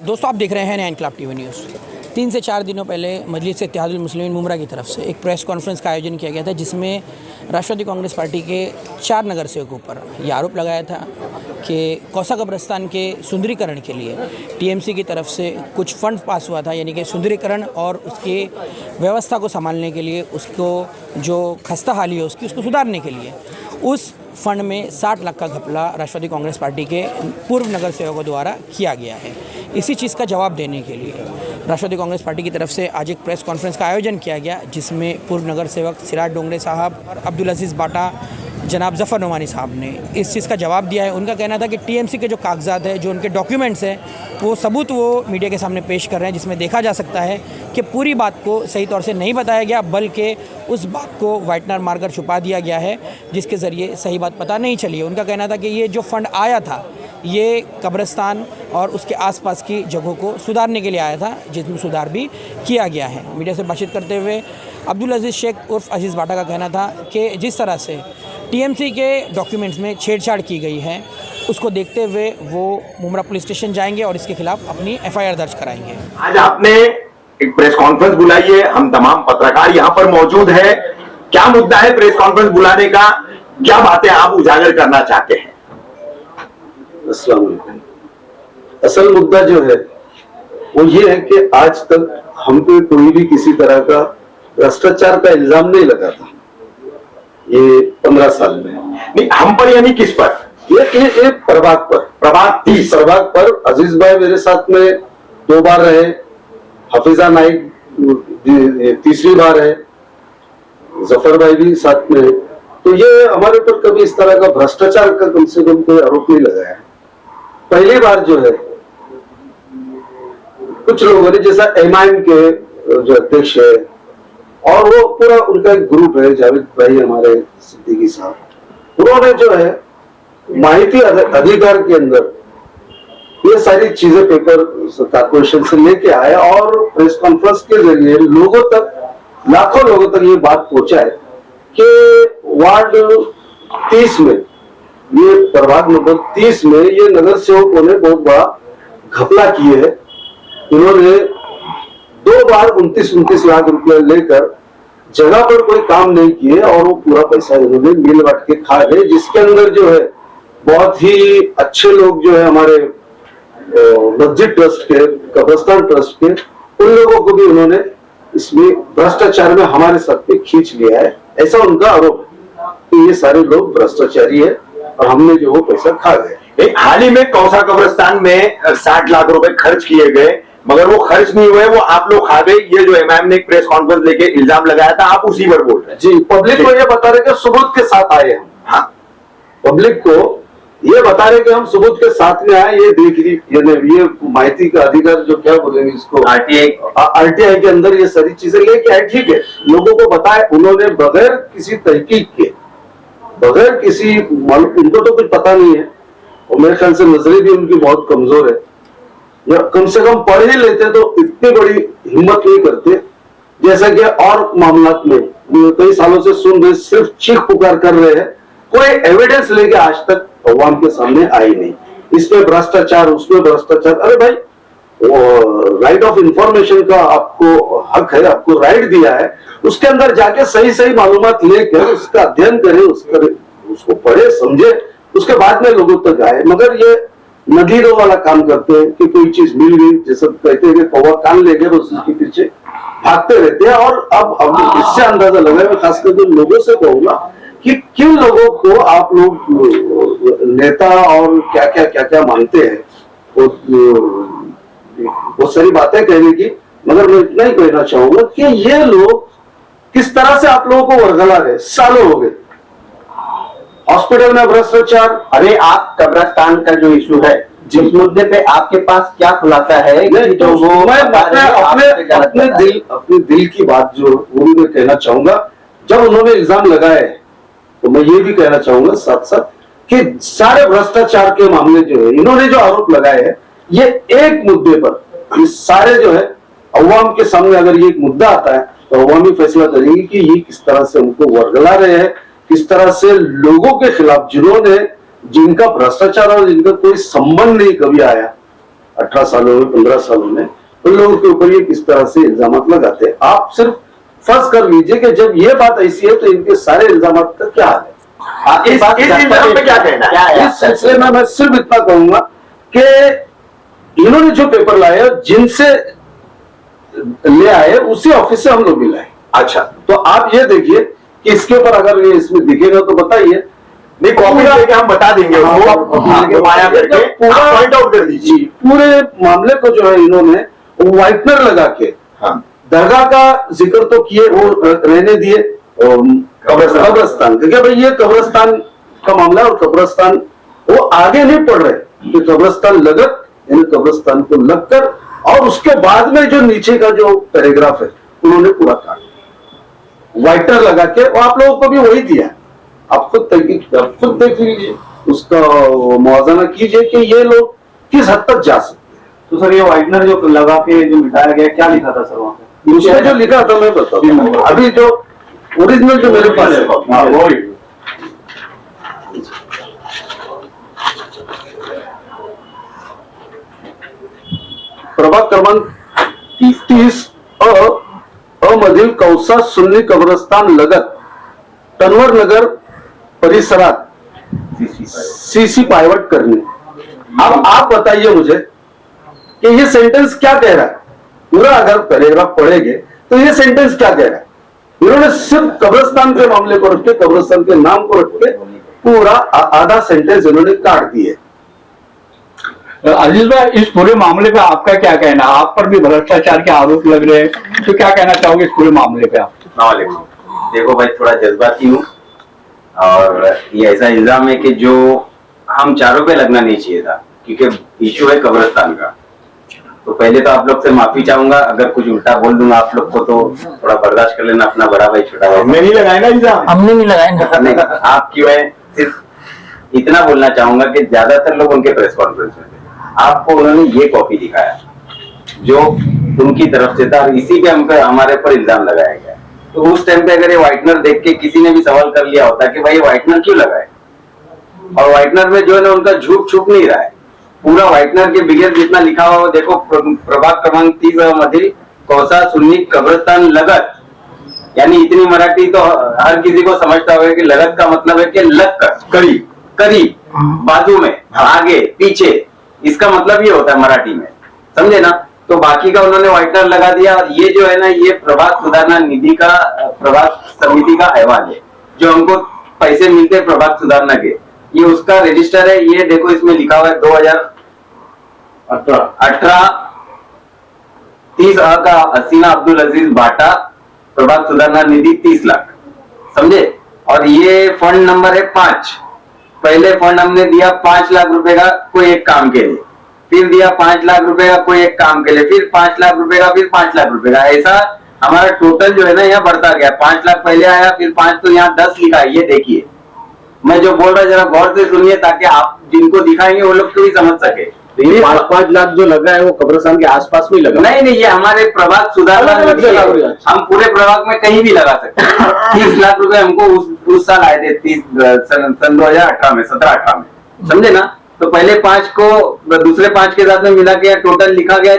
दोस्तों, आप देख रहे हैं नया इनकलाब टीवी न्यूज़। 3 से 4 दिनों पहले मजलिस इत्तेहादुल मुस्लिमीन मुमरा की तरफ से एक प्रेस कॉन्फ्रेंस का आयोजन किया गया था, जिसमें राष्ट्रवादी कांग्रेस पार्टी के 4 नगर सेवकों पर यह आरोप लगाया था कि कौसा कब्रिस्तान के सुंदरीकरण के लिए टीएमसी की तरफ से कुछ फंड पास हुआ था, यानी कि सुंदरीकरण और उसकी व्यवस्था को संभालने के लिए, उसको जो खस्ता हाली है उसको सुधारने के लिए उस फंड में 60 लाख का घपला राष्ट्रवादी कांग्रेस पार्टी के पूर्व नगर सेवकों द्वारा किया गया है। इसी चीज़ का जवाब देने के लिए राष्ट्रवादी कांग्रेस पार्टी की तरफ से आज एक प्रेस कॉन्फ्रेंस का आयोजन किया गया, जिसमें पूर्व नगर सेवक सिराज डोंगरे साहब और अब्दुल अजीज़ बाटा जनाब ज़फ़र नुमानी साहब ने इस चीज़ का जवाब दिया है। उनका कहना था कि टीएमसी के जो कागजात हैं, जो उनके डॉक्यूमेंट्स हैं, वो सबूत वो मीडिया के सामने पेश कर रहे हैं, जिसमें देखा जा सकता है कि पूरी बात को सही तौर से नहीं बताया गया, बल्कि उस बात को वाइटनर मारकर छुपा दिया गया है, जिसके ज़रिए सही बात पता नहीं चली है। उनका कहना था कि ये जो फ़ंड आया था, ये कब्रिस्तान और उसके आसपास की जगहों को सुधारने के लिए आया था, जिसमें सुधार भी किया गया है। मीडिया से बातचीत करते हुए अब्दुल अजीज़ शेख उर्फ अजीज़ बाटा का कहना था कि जिस तरह से टीएमसी के डॉक्यूमेंट्स में छेड़छाड़ की गई है, उसको देखते हुए वो मुमरा पुलिस स्टेशन जाएंगे और इसके खिलाफ अपनी एफआईआर दर्ज कराएंगे। आज आपने एक प्रेस कॉन्फ्रेंस बुलाई है, हम तमाम पत्रकार यहाँ पर मौजूद है। क्या मुद्दा है प्रेस कॉन्फ्रेंस बुलाने का? क्या बातें आप उजागर करना चाहते हैं? अस्सलाम वालेकुम। असल मुद्दा जो है वो ये है कि आज तक हम पे कोई भी किसी तरह का भ्रष्टाचार का इल्जाम नहीं लगा था ये 15 साल में। नहीं, हम पर यानी किस पर? ये प्रभाग पर, प्रभाग पर अजीज भाई मेरे साथ में 2 बार रहे, हफीजा नाइक तीसरी बार है, जफर भाई भी साथ में। तो ये हमारे पर कभी इस तरह का भ्रष्टाचार का कम से कम कोई आरोप नहीं लगाया। पहली बार जो है कुछ लोगों ने, जैसा एमआईएम के जो अध्यक्ष है और वो पूरा उनका एक ग्रुप है, जावेद भाई हमारे सिद्दीकी साहब, उन्होंने जो है माहिती अधिकार के अंदर ये सारी चीजें पेपर कॉर्पोरेशन से लेके आए और प्रेस कॉन्फ्रेंस के जरिए लोगों तक, लाखों लोगों तक ये बात पहुंचाए कि वार्ड 30 में, ये प्रभाग नंबर 30 में ये नगर सेवकों ने बहुत बड़ा घपला किए है। इन्होंने 2 बार 29 लाख रुपए लेकर जगह पर कोई काम नहीं किए और वो पूरा पैसा इन्होंने मिल बांट के खा गए, जिसके अंदर जो है बहुत ही अच्छे लोग जो है हमारे मस्जिद ट्रस्ट के, कब्रिस्तान ट्रस्ट के, उन लोगों को भी उन्होंने इसमें भ्रष्टाचार में हमारे साथ पे खींच लिया है। ऐसा उनका आरोप है कि ये सारे लोग भ्रष्टाचारी है और हमने जो वो पैसा खा गए। हाल ही में कौसा कब्रिस्तान में 60 लाख रुपए खर्च किए गए, मगर वो खर्च नहीं हुए, वो आप लोग खा गए। ये जो एमआईएम ने एक प्रेस कॉन्फ्रेंस लेके इल्जाम लगाया था, आप उसी पर बोल रहे हैं। जी, पब्लिक को ये बता रहे कि सबूत के साथ आए हम। हाँ, पब्लिक को ये बता रहे कि हम सबूत के साथ में आए। ये देख रही, ये माहिती का अधिकार जो क्या बोलेंगे इसको, आरटीआई के अंदर ये सारी चीजें लेके आए। ठीक है, लोगों को बताए, उन्होंने बगैर किसी तहकीक के, बगैर किसी, उनको तो कुछ पता नहीं है और मेरे ख्याल से नजरें भी उनकी बहुत कमजोर है, या कम से कम पढ़ ही लेते तो इतनी बड़ी हिम्मत नहीं करते। जैसा कि और मामलात में कई सालों से सुन रहे, सिर्फ चीख पुकार कर रहे हैं, कोई एविडेंस लेके आज तक अवाम के सामने आई नहीं। इसमें भ्रष्टाचार, उसमें भ्रष्टाचार। अरे भाई, वो राइट ऑफ इंफॉर्मेशन का आपको हक है, आपको राइट दिया है, उसके अंदर जाके सही मालूमात लेकर उसका अध्ययन करें, उसको पढ़े समझे, उसके बाद में लोगों तक आए। मगर ये नदीरों वाला काम करते हैं कि कोई चीज मिल गई, जैसे कहते हैं कि कौवा कान ले गए, बस उसके पीछे भागते रहते हैं। और अब इससे अंदाजा लगा, मैं खास करके लोगों से कहूंगा कि किन लोगों को आप लोग नेता और क्या मानते हैं, वो सारी बातें कहने की, मगर मैं इतना ही कहना चाहूंगा कि ये लोग किस तरह से आप लोगों को वर्गला रहे। सालों हो गए हॉस्पिटल में भ्रष्टाचार। अरे आप कब्रिस्तान का जो इशू है, जिस मुद्दे पे आपके पास क्या खुलासा है? तो वो मैं अपने दिल की बात जो वो भी मैं कहना चाहूंगा। जब उन्होंने इल्जाम लगाए तो मैं ये भी कहना चाहूंगा साथ साथ कि सारे भ्रष्टाचार के मामले जो है, इन्होंने जो आरोप लगाए हैं, ये एक मुद्दे पर, ये सारे जो है अवाम के सामने अगर ये एक मुद्दा आता है तो अवाम ही फैसला करेंगे कि ये किस तरह से उनको वर्गला रहे हैं, किस तरह से लोगों के खिलाफ, जिन्होंने, जिनका भ्रष्टाचार और जिनका कोई संबंध नहीं कभी आया, 18 सालों में, 15 सालों में, उन लोगों के ऊपर ये किस तरह से इल्जाम लगाते हैं। आप सिर्फ फर्ज कर लीजिए कि जब ये बात ऐसी है तो इनके सारे इल्जाम का क्या हाल है। इस इल्जाम पे क्या कहना है? इस सिलसिले में मैं सिर्फ इतना कहूंगा कि इन्होंने जो पेपर लाए, जिनसे ले आए उसी ऑफिस से हम लोग भी लाए। अच्छा, तो आप ये देखिए कि इसके ऊपर अगर ये इसमें दिखेगा तो बताइए। नहीं, कॉपी लेके हम बता देंगे उसको, माया करके पॉइंट आउट कर दीजिए। पूरे मामले को जो है इन्होंने व्हाइटनर लगा के, हाँ, दरगाह का जिक्र तो किए, वो रहने दिए कब्रस्तान, क्योंकि भाई ये कब्रस्तान का मामला है और कब्रस्तान वो आगे नहीं पढ़ रहे कि कब्रस्तान लगत, यानी कब्रस्तान को लगकर, और उसके बाद में जो नीचे का जो पैराग्राफ है उन्होंने पूरा काट व्हाइटनर लगा के, और आप लोगों को भी वही दिया। आप खुद देख लीजिए, उसका मुआवजा कीजिए कि ये लोग किस हद तक जा सकते हैं। तो सर ये व्हाइटनर जो लगा के जो मिटाया गया, क्या लिखा था सर वहाँ पे? उसमें जो लिखा था मैं बताता हूं। अभी जो ओरिजिनल जो मेरे पास है, हाँ, वो प्रभाग क्रमांक 30 मधील कौसा सुन्नी कब्रस्तान लगत तनवर नगर परिसरात सीसी पायवट करने। अब आप बताइए मुझे कि ये सेंटेंस क्या कह रहा है। पूरा अगर पैराग्राफ पढ़ेंगे तो ये सेंटेंस क्या कह रहा है। इन्होंने सिर्फ कब्रस्तान के मामले को रख के, कब्रस्तान के नाम को रख के पूरा आधा सेंटेंस इन्होंने काट दिए। अजीज भाई, इस पूरे मामले पे आपका क्या कहना? आप पर भी भ्रष्टाचार के आरोप लग रहे हैं, तो क्या कहना चाहोगे इस पूरे मामले पे आप? देखो भाई, थोड़ा जज्बाती हूँ और ये ऐसा इल्जाम है कि जो हम चारों पे लगना नहीं चाहिए था, क्योंकि इशू है कब्रिस्तान का। तो पहले तो आप लोग से माफी चाहूंगा, अगर कुछ उल्टा बोल दूंगा आप लोग को तो थोड़ा बर्दाश्त कर लेना। अपना बड़ा भाई छोटा भाई, हमने नहीं लगाया ना इल्जाम, हमने नहीं लगाया ना। नहीं, आप क्यों है, सिर्फ इतना बोलना चाहूंगा कि ज्यादातर लोग उनके प्रेस कॉन्फ्रेंस में थे, आपको उन्होंने ये कॉपी दिखाया जो उनकी तरफ से था, और इसी पे हमको हमारे ऊपर इल्जाम लगाया गया। तो उस टाइम पे अगर ये व्हाइटनर देख के किसी ने भी सवाल कर लिया होता कि भाई व्हाइटनर क्यों लगाए, और व्हाइटनर में जो है ना उनका झूठ छुप नहीं रहा है, पूरा व्हाइटनर के बिगेर जितना लिखा हुआ देखो, प्रभाग क्रमांक 30 मध्य कौसा सुन्नी कब्रिस्तान लगत, यानी इतनी मराठी तो हर किसी को समझता होगा कि लगत का मतलब है कि लग कर, करीब करीब, बाजू में, आगे पीछे, इसका मतलब ये होता है मराठी में, समझे ना। तो बाकी का उन्होंने व्हाइटनर लगा दिया। और ये जो है ना, ये प्रभाग सुधारना निधि का, प्रभाग समिति का अहवाल है, जो हमको पैसे मिलते हैं प्रभाग सुधारना के, ये उसका रजिस्टर है। ये देखो, इसमें लिखा हुआ है 2018 30 का हसीना अब्दुल अजीज बाटा, प्रभाग सुधारना निधि 30 लाख, समझे। और ये फंड नंबर है 5। पहले फंड हमने दिया 5 लाख रुपए का कोई एक काम के लिए, फिर दिया 5 लाख रुपए का कोई एक काम के लिए, फिर 5 लाख रुपए का, फिर 5 लाख रुपए का, ऐसा हमारा टोटल जो है ना यहाँ बढ़ता गया। 5 लाख पहले आया, फिर 5, तो यहाँ 10 लिखा है। ये देखिए, मैं जो बोल रहा जरा गौर से सुनिए, ताकि आप जिनको दिखाएंगे वो लोग तो भी समझ सके। ये 5-5 लाख जो लगा है वो कब्रिस्तान के आसपास में लगा? नहीं, ये हमारे प्रभाग सुधारना, हम पूरे प्रभाग में कहीं भी लगा सकते हैं। 30 लाख रुपए हमको उस साल आए थे, सन 2018 में, 17-18 में, समझे ना। तो पहले 5 को दूसरे 5 के साथ में मिला के टोटल लिखा गया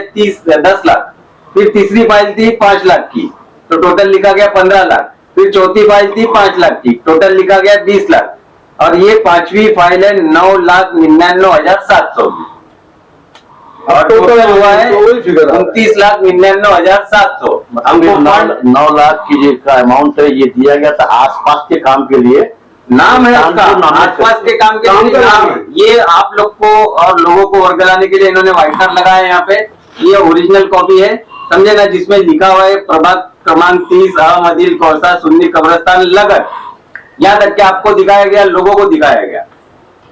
10 लाख। फिर तीसरी फाइल थी 5 लाख की, तो टोटल लिखा गया 15 लाख। फिर चौथी फाइल थी 5 लाख की, टोटल लिखा गया 20 लाख। और ये 5वीं फाइल है 9,99,700 की, और टोटल हुआ है 29,99,700। हमको फंड 9 लाख की जो अमाउंट है ये दिया गया था आसपास के काम के लिए। नाम है उसका, आसपास के काम के लिए नाम है। ये आप लोग को और लोगों को वर्गलाने के लिए इन्होंने व्हाइटनर लगाया है यहाँ पे। ये ओरिजिनल कॉपी है, समझे ना, जिसमें लिखा हुआ है प्रभाग क्रमांक 30 मदिल कौसा सुन्नी कब्रिस्तान लगत। यहाँ तक के आपको दिखाया गया, लोगों को दिखाया गया।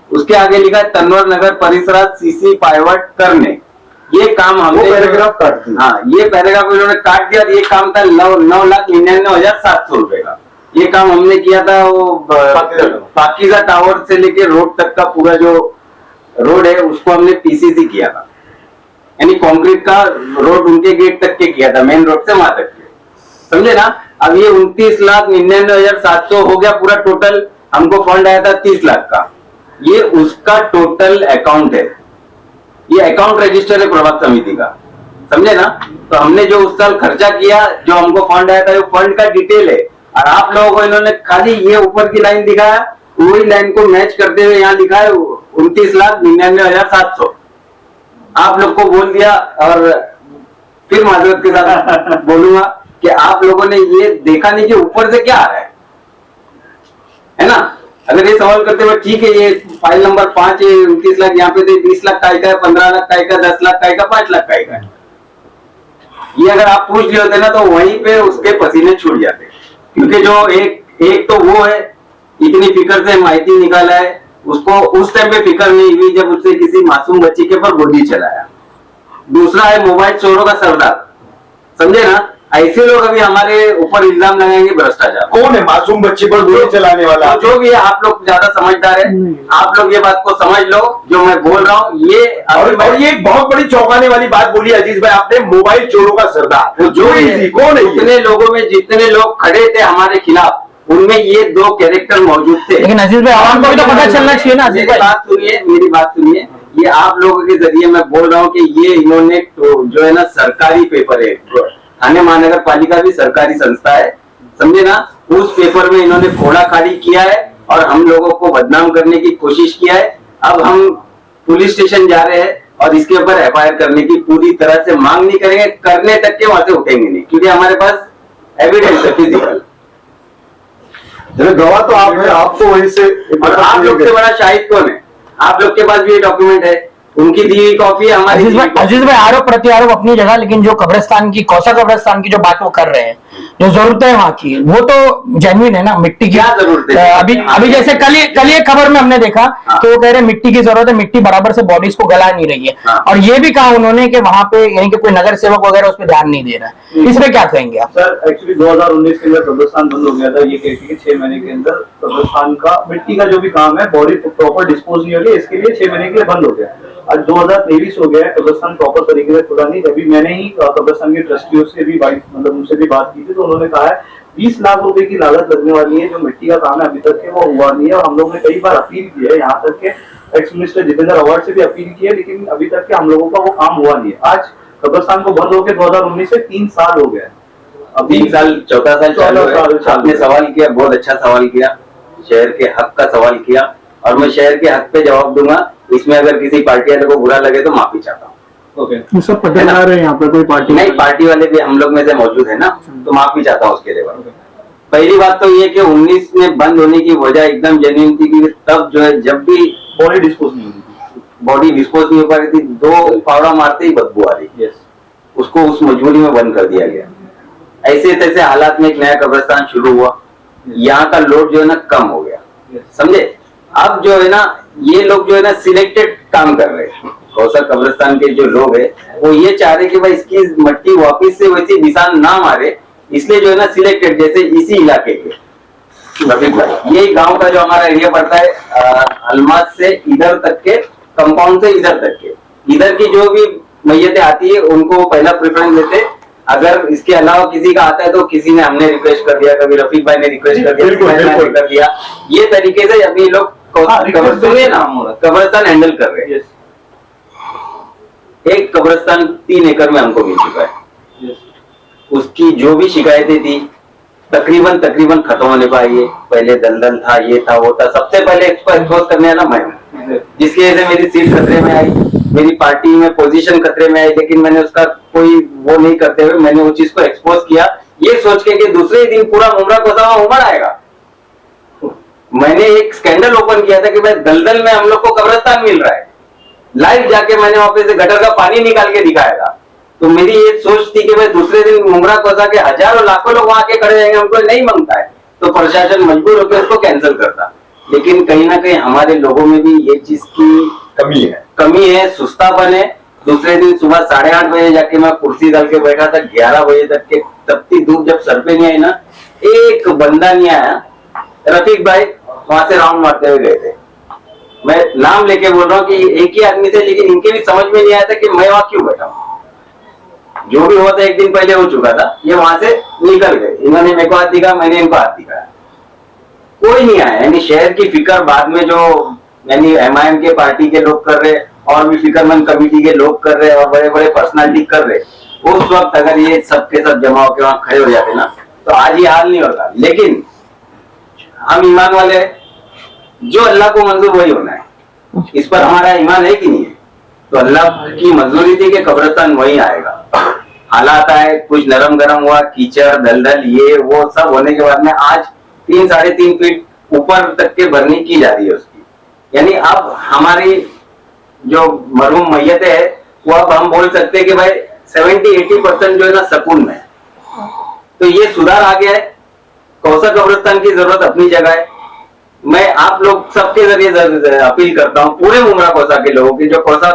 उसके आगे लिखा है तनवर नगर परिसरात सीसी पायवट करने। ये काम हमने पैराग्राफ काट दिया। हाँ, ये पैराग्राफ इन्होंने काट दिया। ये काम था 9,99,700 रुपए का। ये काम हमने किया था वो पाकिजा टावर से लेके रोड तक का पूरा जो रोड है उसको हमने पीसीसी किया था, यानी कंक्रीट का रोड उनके गेट तक के किया था, मेन रोड से वहां तक के, समझे ना। अब ये 29,99,700 हो गया पूरा टोटल। हमको फंड आया था 30 लाख का। ये उसका टोटल अकाउंट है। ये अकाउंट रजिस्टर है प्रभात समिति का, समझे ना। तो हमने जो उस साल खर्चा किया, जो हमको फंड आया था, वो फंड का डिटेल है। और आप लोगों को इन्होंने खाली ये ऊपर की लाइन दिखाया, वही लाइन को मैच करते हुए यहाँ लिखा है 29,99,700। आप लोग को बोल दिया। और फिर माजरत के साथ बोलूंगा कि आप लोगों ने ये देखा नहीं कि ऊपर से क्या आ रहा है ना। अगर ये सवाल करते हुए ठीक है, ये फाइल नंबर 5 है, 29 लाख यहाँ पे थे, 20 लाख का है, 15 लाख का है, 10 लाख का है, 5 लाख का है। ये अगर आप पूछ लिए होते ना तो वहीं पे उसके पसीने छूट जाते, क्योंकि जो एक तो वो है इतनी फिक्र से माहिती निकाला है, उसको उस टाइम पे फिक्र नहीं हुई जब उससे किसी मासूम बच्ची के ऊपर गोली चलाया। दूसरा है मोबाइल चोरों का सरदार, समझे ना। ऐसे लोग अभी हमारे ऊपर इल्जाम लगाएंगे भ्रष्टाचार। कौन है मासूम बच्ची पर गोली चलाने वाला? जो भी है, आप लोग ज्यादा समझदार है, आप लोग ये बात को समझ लो जो मैं बोल रहा हूँ। ये और ये एक बहुत बड़ी चौंकाने वाली बात बोली अजीज भाई आपने, मोबाइल चोरों का सरदार। जो कौन है? जितने लोगों में जितने लोग खड़े थे हमारे खिलाफ, उनमें ये 2 कैरेक्टर मौजूद थे। लेकिन अजीज भाई आवाम को भी तो पता चलना चाहिए ना। मेरी बात सुनिए, ये आप लोगों के जरिए मैं बोल रहा हूँ कि ये इन्होंने जो है ना सरकारी पेपर है, थाने महानगर पालिका भी सरकारी संस्था है, समझे ना। उस पेपर में इन्होंने फोड़ा खाड़ी किया है और हम लोगों को बदनाम करने की कोशिश किया है। अब हम पुलिस स्टेशन जा रहे हैं और इसके ऊपर एफआईआर करने की पूरी तरह से मांग नहीं करेंगे, करने तक के वहां से उठेंगे नहीं, क्योंकि हमारे पास एविडेंस है फिजिकल। गवाह तो आप है, आपको वहीं से। और आप लोग से बड़ा शाहिद कौन है? आप लोग के पास भी ये डॉक्यूमेंट है, उनकी दी हुई कॉपी है, हमारी। अजीज भाई आरोप प्रत्यारोप अपनी जगह, लेकिन जो कब्रिस्तान की, कौसा कब्रिस्तान की जो बात वो कर रहे हैं, जो जरूरत है वहाँ की, वो तो जेन्युइन है ना। मिट्टी की क्या जरूरत है? अभी जैसे कल ही एक खबर में हमने देखा कि वो कह रहे हैं मिट्टी की जरूरत है, मिट्टी बराबर से बॉडीज को गला नहीं रही है। और ये भी कहा उन्होंने कि वहाँ पे यानी कि कोई नगर सेवक वगैरह उस पर ध्यान नहीं दे रहा है। इसमें क्या कहेंगे आप? सर एक्चुअली 2019 के अंदर कब्रिस्तान बंद हो गया था। ये कहती है कि 6 महीने के अंदर कब्रिस्तान का मिट्टी का जो भी काम है, बॉडी प्रॉपर डिस्पोज नहीं हो रही, इसके लिए 6 महीने के लिए बंद हो गया। आज 2023 हो गया है, कब्रिस्तान प्रॉपर तरीके से खुला नहीं। अभी मैंने ही कब्रिस्तान के ट्रस्टियों से भी मतलब उनसे भी बात की थी, तो उन्होंने कहा है 20 लाख रुपए की लागत लगने वाली है। जो मिट्टी का काम है अभी तक के वो हुआ नहीं है। और हम लोग ने कई बार अपील की है, यहाँ तक के एक्स मिनिस्टर जितेंद्र अवार्ड से भी अपील की है, लेकिन अभी तक के हम लोगों का वो काम हुआ नहीं है। आज कब्रिस्तान को बंद होकर 2019 से 3 साल हो गया। अब 3 साल, चौथा साल चालू है। आपने सवाल किया, बहुत अच्छा सवाल किया, शहर के हक का सवाल किया, और मैं शहर के हक पे जवाब दूंगा। इसमें अगर किसी पार्टी वाले को बुरा लगे तो माफी चाहता हूँ। ओके, सब पत्रकार है यहाँ पे, कोई पार्टी नहीं, पार्टी वाले भी हम लोग में से मौजूद है ना, तो माफी चाहता हूँ उसके लिए। पहली बात तो ये कि 19 में बंद होने की वजह एकदम जेन्युइन थी कि तब जो है जब भी बॉडी डिस्पोज नहीं होती, बॉडी डिस्पोज नहीं हो पा रही थी, 2 फावड़ा मारते ही बदबू आ रही, उसको उस मजबूरी में बंद कर दिया गया। ऐसे तैसे हालात में एक नया कब्रिस्तान शुरू हुआ, यहाँ का लोड जो है ना कम हो गया, समझे। अब जो है ना ये लोग जो है ना सिलेक्टेड काम कर रहे हैं। कौसा कब्रिस्तान के जो लोग है वो ये चाह रहे कि भाई इसकी मट्टी वापिस से वैसी निशान ना मारे, इसलिए जो है ना सिलेक्टेड, जैसे इसी इलाके के ये गांव का जो हमारा एरिया पड़ता है अलमाज से इधर तक के, कंपाउंड से इधर तक के, इधर की जो भी मैयतें आती है उनको पहला प्रेफरेंस देते। अगर इसके अलावा किसी का आता है तो किसी ने, हमने रिक्वेस्ट कर दिया, कभी रफीक भाई ने रिक्वेस्ट कर दिया, कर दिया। ये तरीके से अभी लोग कब्रिस्तान हैंडल कर रहे हैं। एक कब्रिस्तान 3 एकड़ में हमको मिल चुका है। उसकी जो भी शिकायतें थी तकरीबन खत्म होने पाई है। पहले दलदल था, ये था, वो था, सबसे पहले इसको एक्सपोज करने वाला मैं, जिसकी वजह से मेरी सीट खतरे में आई, मेरी पार्टी में पोजीशन खतरे में आई, लेकिन मैंने उसका कोई वो नहीं करते हुए मैंने उस चीज को एक्सपोज किया, ये सोच के कि दूसरे दिन पूरा मुमरा कोसा उमड़ आएगा। मैंने एक स्कैंडल ओपन किया था कि भाई दलदल में हम लोग को कब्रिस्तान मिल रहा है। लाइव जाके मैंने वहां पे से गटर का पानी निकाल के दिखाया था। तो मेरी ये सोच थी कि भाई दूसरे दिन मुमरा कोसा के हजारों लाखों लोग वहां के खड़े रहेंगे, हमको नहीं मांगता है, तो प्रशासन मजबूर होकर उसको कैंसिल करता। लेकिन कहीं ना कहीं हमारे लोगों में भी ये चीज की कमी है, सुस्तापन है। दूसरे दिन सुबह 8:30 बजे जाके मैं कुर्सी डाल के बैठा था, 11 बजे तक के तपती धूप जब सर पे नहीं आई ना, एक बंदा नहीं आया। रफीक भाई वहां से राउंड मारते हुए गए थे। मैं नाम लेके बोल रहा हूँ कि एक ही आदमी थे, लेकिन इनके भी समझ में नहीं आया था कि मैं वहां क्यों बैठा हूँ। जो भी हुआ था एक दिन पहले हो चुका था, ये वहां से निकल गए। इन्होंने मेरे को हाथ दिखाया, मैंने इनको हाथ दिखाया, कोई नहीं आया। यानी शहर की फिक्र बाद में जो यानी MIM के पार्टी के लोग कर रहे, और भी फिक्रमंद कमेटी के लोग कर रहे और बड़े बड़े पर्सनालिटी कर रहे, उस वक्त अगर ये सबके सब जमा होकर वहां खड़े हो जाते ना, तो आज ये हाल नहीं होता। लेकिन हम ईमान वाले हैं, जो अल्लाह को मंजूर वही होना है। इस पर हमारा ईमान है कि नहीं है? तो अल्लाह की मंजूरी थी कि कब्रिस्तान वही आएगा। हालात आए, कुछ नरम गरम हुआ, कीचड़ दलदल ये वो सब होने के बाद में आज 3-3.5 फीट ऊपर तक के भरनी की जा रही है उसकी। यानी अब हमारी जो मरहूम मैयत है वो अब हम बोल सकते हैं कि भाई 70-80% जो है ना सुकून में। तो ये सुधार आ गया है। कौसा कब्रिस्तान की जरूरत अपनी जगह है। मैं आप लोग सबके जरिए अपील करता हूँ, पूरे मुमरा कौसा के लोगों की जो कौसा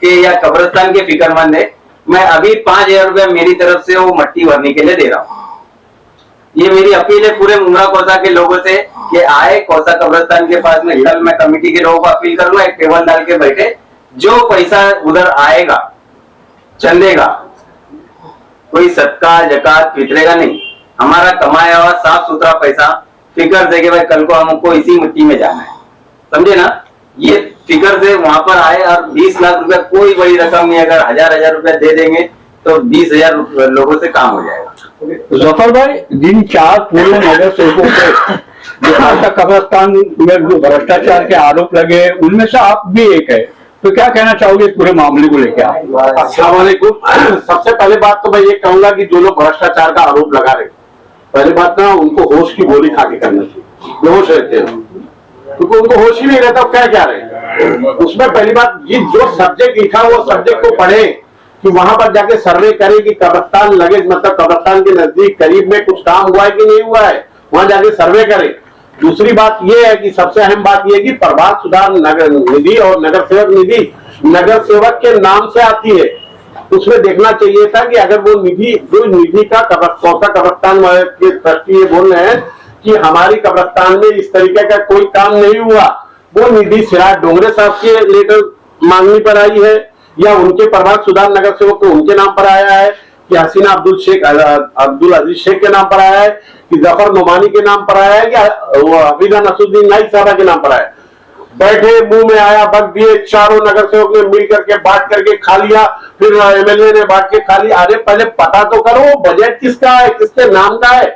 के या कब्रिस्तान के फिक्रमंद है, मैं अभी 5,000 रुपया मेरी तरफ से वो मट्टी भरने के लिए दे रहा हूँ। ये मेरी अपील है पूरे मुमरा कौसा के लोगों से कि आए कौसा कब्रिस्तान के पास में। कल मैं कमेटी के लोगों को अपील करूंगा, एक टेबल डाल के बैठे, जो पैसा उधर आएगा चंदे का, कोई सदका जकात फितरेगा नहीं, हमारा कमाया हुआ साफ सुथरा पैसा फिक्र से कि भाई कल को हमको इसी मिट्टी में जाना है, समझे ना। ये फिक्र से वहां पर आए और 20 लाख रुपया कोई बड़ी रकम नहीं, अगर 1,000 रुपया दे देंगे तो 20,000 लोगों से काम हो जाएगा। जफर भाई, जिन 4 पूर्व नगर सेवकों पे जो आज तक कब्रिस्तान में जो भ्रष्टाचार के आरोप लगे, उनमें से आप भी एक है, तो क्या कहना चाहोगे इस पूरे मामले को लेकर आप? अस्सलाम वालेकुम। सबसे पहले बात तो मैं ये कहूंगा कि जो लोग भ्रष्टाचार का आरोप लगा रहे, पहली बात ना उनको होश की गोली खा के करना चाहिए। बेहोश रहते हैं क्योंकि उनको होश ही नहीं रहता, क्या रहे उसमें। पहली बात, ये जो सब्जेक्ट लिखा वो सब्जेक्ट को पढ़े कि वहां पर जाके सर्वे करे कि कब्रिस्तान लगे, मतलब कब्रिस्तान के नजदीक करीब में कुछ काम हुआ है कि नहीं हुआ है, वहां जाके सर्वे करे। दूसरी बात ये है कि सबसे अहम बात ये है कि प्रभात सुधार नगर निधि और नगर सेवक निधि नगर सेवक के नाम से आती है। उसमें देखना चाहिए था कि अगर वो निधि, जो निधि का कौसा कब्रिस्तान के ट्रस्टी ये बोल रहे हैं कि हमारी कब्रिस्तान में इस तरीके का कोई काम नहीं हुआ, वो निधि सिराज डोंगरे साहब के लेकर मांगनी पर आई है या उनके प्रभात सुधार नगर सेवक को उनके नाम पर आया है कि हसीना अब्दुल अजीज शेख के नाम पर आया है कि जफर नोमानी के नाम पर आया है कि वो हफीजा नसरुद्दीन नाइक साहबा के नाम पर आया है। बैठे मुंह में आया बक दिए, चारों नगर सेवक ने मिल करके बांट करके खा लिया, फिर एमएलए ने बांट के खा लिया। अरे पहले पता तो करो बजट किसका है, किसके नाम का है।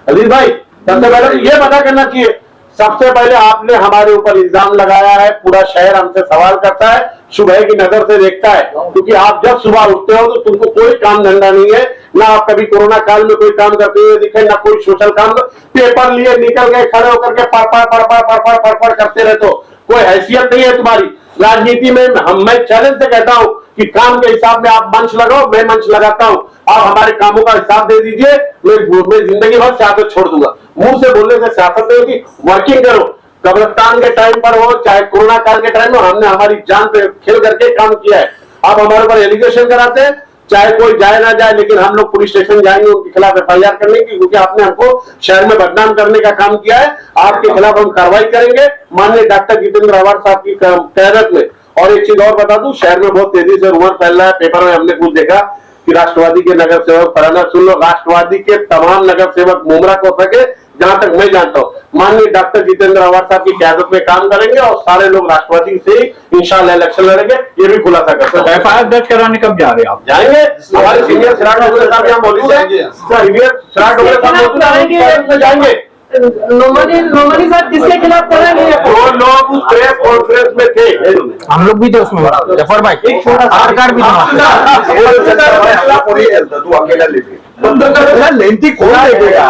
अजीज भाई, सबसे पहले ये पता करना चाहिए। सबसे पहले आपने हमारे ऊपर इल्जाम लगाया है, पूरा शहर हमसे सवाल करता है, सुबह की नजर से देखता है, क्योंकि आप जब सुबह उठते हो तो तुमको कोई काम धंधा नहीं है, ना आप कभी कोरोना काल में कोई काम करते हुए दिखे, ना कोई सोशल काम। पेपर लिए निकल गए, खड़े होकर के पढ़ करते रहते हो, कोई हैसियत नहीं है तुम्हारी राजनीति में। मैं चैलेंज से कहता हूं कि काम के हिसाब में आप मंच लगाओ, मैं मंच लगाता हूं, आप हमारे कामों का हिसाब दे दीजिए, मैं जिंदगी भर सियासत छोड़ दूंगा। मुंह से बोलने से सियासत नहीं होगी, वर्किंग करो। कब्रिस्तान के टाइम पर हो चाहे कोरोना काल के टाइम में, हमने हमारी जान पे खेल करके काम किया है। आप हमारे ऊपर एलिगेशन कराते हैं, चाहे कोई जाए ना जाए, लेकिन हम लोग पुलिस स्टेशन जाएंगे उनके खिलाफ FIR करने की, क्योंकि आपने हमको शहर में बदनाम करने का काम किया है। आपके खिलाफ हम कार्रवाई करेंगे माननीय डॉक्टर जितेंद्र अवार्ड साहब की क्यादत में। और एक चीज और बता दूं, शहर में बहुत तेजी से रूमर फैल रहा है, पेपर में हमने कुछ देखा कि राष्ट्रवादी के नगर सेवक, पराना सुन लो, राष्ट्रवादी के तमाम नगर सेवक मुमरा को सके, जहां तक मैं जानता हूँ, माननीय डॉक्टर जितेंद्र अवार्ड साहब की क्यादत में काम करेंगे और सारे लोग राष्ट्रवादी से ही इंशाल्लाह इलेक्शन लड़ेंगे। ये भी खुलासा कर सकते हैं। FIR दर्ज कराने कब जा रहे हैं आप? जाएंगे, हमारे सीनियर सिराज डोगरे साहब यहाँ मौजूद है, सीनियर सिराज डोगरे साहब मौजूद है, जाएंगे। नोमानी साहब किसके खिलाफ पड़ा नहीं है? वो लोग उस प्रेस कॉन्फ्रेंस में थे, हम लोग भी थे उसमें, जफर भाई आधार कार्ड भी था। तू अकेला लेते लेंथी खोल देगा।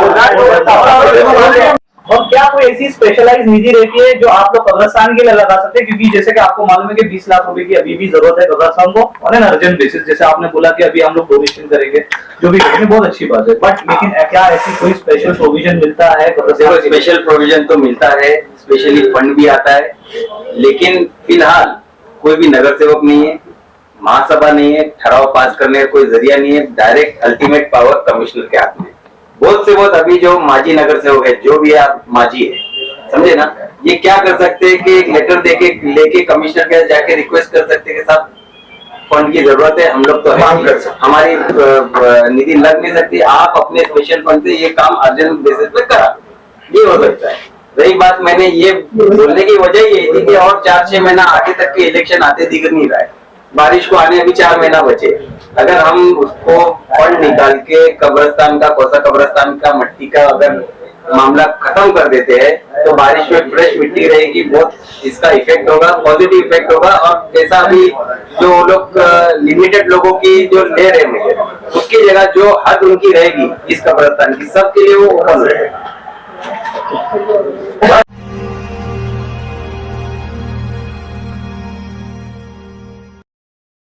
और क्या कोई ऐसी स्पेशलाइज निधि रहती है जो आप लोग कब्रिस्तान के लिए लगा सकते हैं? क्योंकि जैसे कि आपको मालूम है कि 20 लाख रुपए की अभी भी जरूरत है कब्रिस्तान को ऑन एन अर्जेंट बेसिस। जैसे आपने बोला कि अभी हम लोग डोनेशन करेंगे, जो भी बहुत अच्छी बात है, बट लेकिन क्या ऐसी कोई स्पेशल प्रोविजन मिलता है कब्रिस्तान? स्पेशल प्रोविजन तो मिलता है, स्पेशली फंड भी आता है, लेकिन फिलहाल कोई भी नगर सेवक नहीं है, महासभा नहीं है, ठराव पास करने का कोई जरिया नहीं है। डायरेक्ट अल्टीमेट पावर कमिश्नर के हाथ में। बहुत से बहुत अभी जो माजी नगर सेवक है, जो भी आप माजी है, समझे ना, ये क्या कर सकते हैं कि एक लेटर देके लेके कमिश्नर के जाके रिक्वेस्ट कर सकते हैं कि साहब फंड की जरूरत है, हम लोग तो काम कर सकते, हमारी निधि लग नहीं सकती, आप अपने स्पेशल फंड से ये काम अर्जेंट बेसिस पे करा, ये हो सकता है। रही बात, मैंने ये बोलने की वजह ये थी कि और 4-6 महीना आगे तक के इलेक्शन आते दिख नहीं रहा है, बारिश को आने अभी 4 महीना बचे। अगर हम उसको फंड निकाल के कब्रिस्तान का, कोसा कब्रिस्तान का मट्टी का अगर मामला खत्म कर देते हैं तो बारिश में फ्रेश मिट्टी रहेगी, बहुत इसका इफेक्ट होगा, पॉजिटिव इफेक्ट होगा। और जैसा अभी जो लोग लिमिटेड लोगों की जो ले रहे हैं, उसकी जगह जो हद उनकी रहेगी इस कब्रिस्तान की, सबके लिए वो ओपन रहेगा।